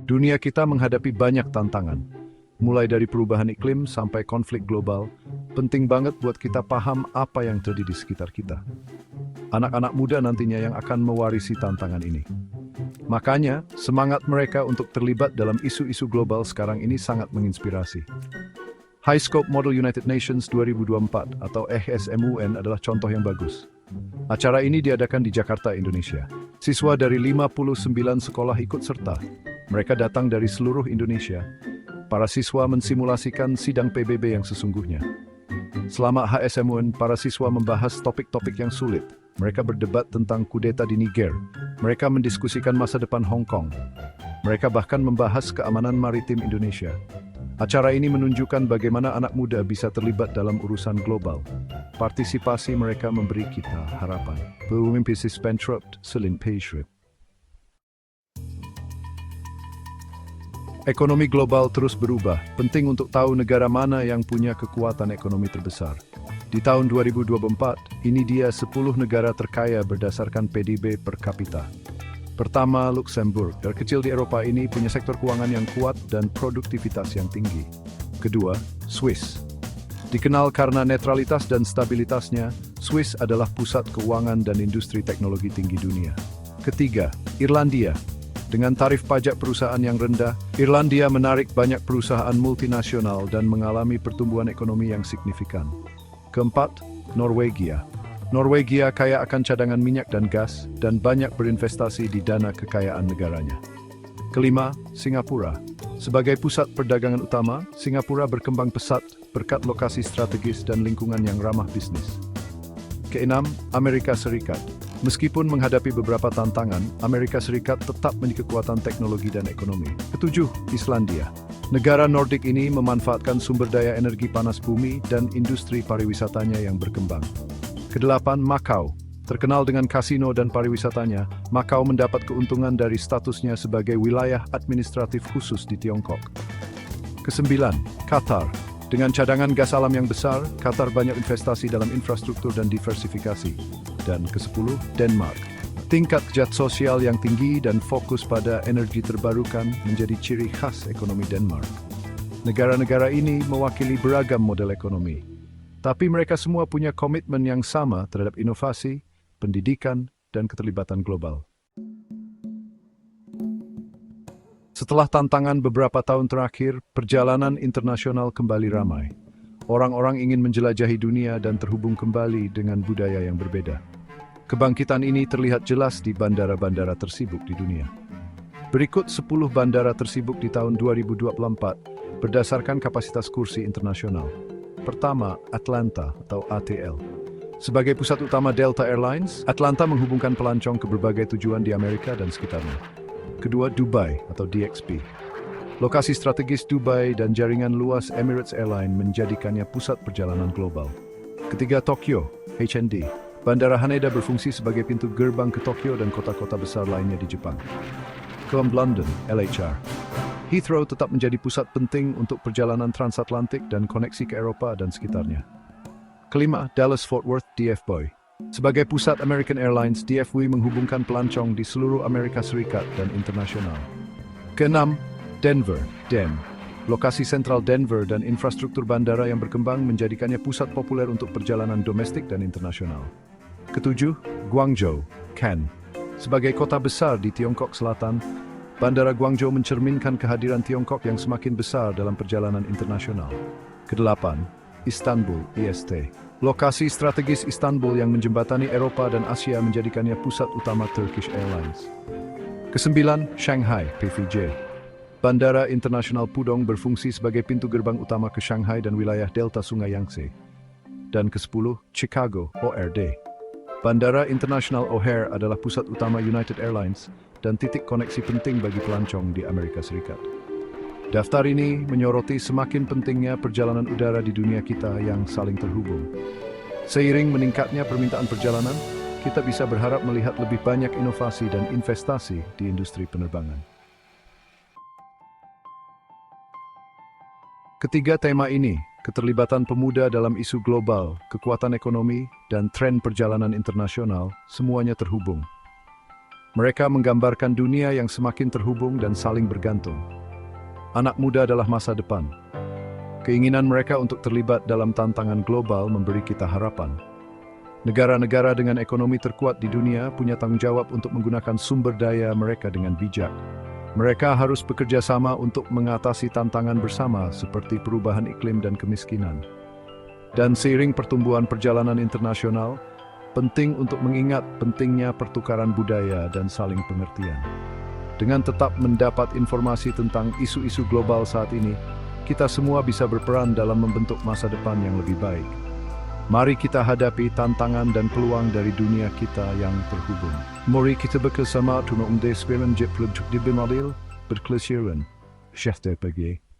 Dunia kita menghadapi banyak tantangan, mulai dari perubahan iklim sampai konflik global. Penting banget buat kita paham apa yang terjadi di sekitar kita. Anak-anak muda nantinya yang akan mewarisi tantangan ini. Makanya, semangat mereka untuk terlibat dalam isu-isu global sekarang ini sangat menginspirasi. High Scope Model United Nations 2024 atau HSMUN adalah contoh yang bagus. Acara ini diadakan di Jakarta, Indonesia. Siswa dari 59 sekolah ikut serta. Mereka datang dari seluruh Indonesia. Para siswa mensimulasikan sidang PBB yang sesungguhnya. Selama HSMUN, para siswa membahas topik-topik yang sulit. Mereka berdebat tentang kudeta di Niger. Mereka mendiskusikan masa depan Hong Kong. Mereka bahkan membahas keamanan maritim Indonesia. Acara ini menunjukkan bagaimana anak muda bisa terlibat dalam urusan global. Partisipasi mereka memberi kita harapan. Pemimpi Spentrop, Selin Payshrip. Ekonomi global terus berubah. Penting untuk tahu negara mana yang punya kekuatan ekonomi terbesar. Di tahun 2024, ini dia 10 negara terkaya berdasarkan PDB per kapita. Pertama, Luxembourg. Negara kecil di Eropa ini punya sektor keuangan yang kuat dan produktivitas yang tinggi. Kedua, Swiss. Dikenal karena netralitas dan stabilitasnya, Swiss adalah pusat keuangan dan industri teknologi tinggi dunia. Ketiga, Irlandia. Dengan tarif pajak perusahaan yang rendah, Irlandia menarik banyak perusahaan multinasional dan mengalami pertumbuhan ekonomi yang signifikan. Keempat, Norwegia. Norwegia kaya akan cadangan minyak dan gas, dan banyak berinvestasi di dana kekayaan negaranya. Kelima, Singapura. Sebagai pusat perdagangan utama, Singapura berkembang pesat berkat lokasi strategis dan lingkungan yang ramah bisnis. Keenam, Amerika Serikat. Meskipun menghadapi beberapa tantangan, Amerika Serikat tetap memiliki kekuatan teknologi dan ekonomi. Ketujuh, Islandia. Negara Nordik ini memanfaatkan sumber daya energi panas bumi dan industri pariwisatanya yang berkembang. Kedelapan, Macau. Terkenal dengan kasino dan pariwisatanya, Macau mendapat keuntungan dari statusnya sebagai wilayah administratif khusus di Tiongkok. Kesembilan, Qatar. Dengan cadangan gas alam yang besar, Qatar banyak investasi dalam infrastruktur dan diversifikasi. Dan ke-10, Denmark. Tingkat kejahatan sosial yang tinggi dan fokus pada energi terbarukan menjadi ciri khas ekonomi Denmark. Negara-negara ini mewakili beragam model ekonomi. Tapi mereka semua punya komitmen yang sama terhadap inovasi, pendidikan, dan keterlibatan global. Setelah tantangan beberapa tahun terakhir, perjalanan internasional kembali ramai. Orang-orang ingin menjelajahi dunia dan terhubung kembali dengan budaya yang berbeda. Kebangkitan ini terlihat jelas di bandara-bandara tersibuk di dunia. Berikut 10 bandara tersibuk di tahun 2024 berdasarkan kapasitas kursi internasional. Pertama, Atlanta atau ATL. Sebagai pusat utama Delta Airlines, Atlanta menghubungkan pelancong ke berbagai tujuan di Amerika dan sekitarnya. Kedua, Dubai atau DXB. Lokasi strategis Dubai dan jaringan luas Emirates Airline menjadikannya pusat perjalanan global. Ketiga, Tokyo, HND. Bandara Haneda berfungsi sebagai pintu gerbang ke Tokyo dan kota-kota besar lainnya di Jepang. Keempat, London, LHR. Heathrow tetap menjadi pusat penting untuk perjalanan transatlantik dan koneksi ke Eropa dan sekitarnya. Kelima, Dallas Fort Worth, DFW. Sebagai pusat American Airlines, DFW menghubungkan pelancong di seluruh Amerika Serikat dan internasional. Keenam, Denver, DEM. Lokasi sentral Denver dan infrastruktur bandara yang berkembang menjadikannya pusat populer untuk perjalanan domestik dan internasional. Ketujuh, Guangzhou, Can. Sebagai kota besar di Tiongkok Selatan, Bandara Guangzhou mencerminkan kehadiran Tiongkok yang semakin besar dalam perjalanan internasional. Kedelapan, Istanbul, IST. Lokasi strategis Istanbul yang menjembatani Eropa dan Asia menjadikannya pusat utama Turkish Airlines. Kesembilan, Shanghai, PVJ. Bandara Internasional Pudong berfungsi sebagai pintu gerbang utama ke Shanghai dan wilayah delta Sungai Yangtze. Dan ke-10, Chicago, ORD. Bandara Internasional O'Hare adalah pusat utama United Airlines dan titik koneksi penting bagi pelancong di Amerika Serikat. Daftar ini menyoroti semakin pentingnya perjalanan udara di dunia kita yang saling terhubung. Seiring meningkatnya permintaan perjalanan, kita bisa berharap melihat lebih banyak inovasi dan investasi di industri penerbangan. Ketiga tema ini, keterlibatan pemuda dalam isu global, kekuatan ekonomi, dan tren perjalanan internasional, semuanya terhubung. Mereka menggambarkan dunia yang semakin terhubung dan saling bergantung. Anak muda adalah masa depan. Keinginan mereka untuk terlibat dalam tantangan global memberi kita harapan. Negara-negara dengan ekonomi terkuat di dunia punya tanggung jawab untuk menggunakan sumber daya mereka dengan bijak. Mereka harus bekerja sama untuk mengatasi tantangan bersama seperti perubahan iklim dan kemiskinan. Dan seiring pertumbuhan perjalanan internasional, penting untuk mengingat pentingnya pertukaran budaya dan saling pengertian. Dengan tetap mendapat informasi tentang isu-isu global saat ini, kita semua bisa berperan dalam membentuk masa depan yang lebih baik. Mari kita hadapi tantangan dan peluang dari dunia kita yang terhubung. Mari kita bekerjasama untuk mendeskripsikan jepluk di bimadil berkelesiran. Syekh pagi.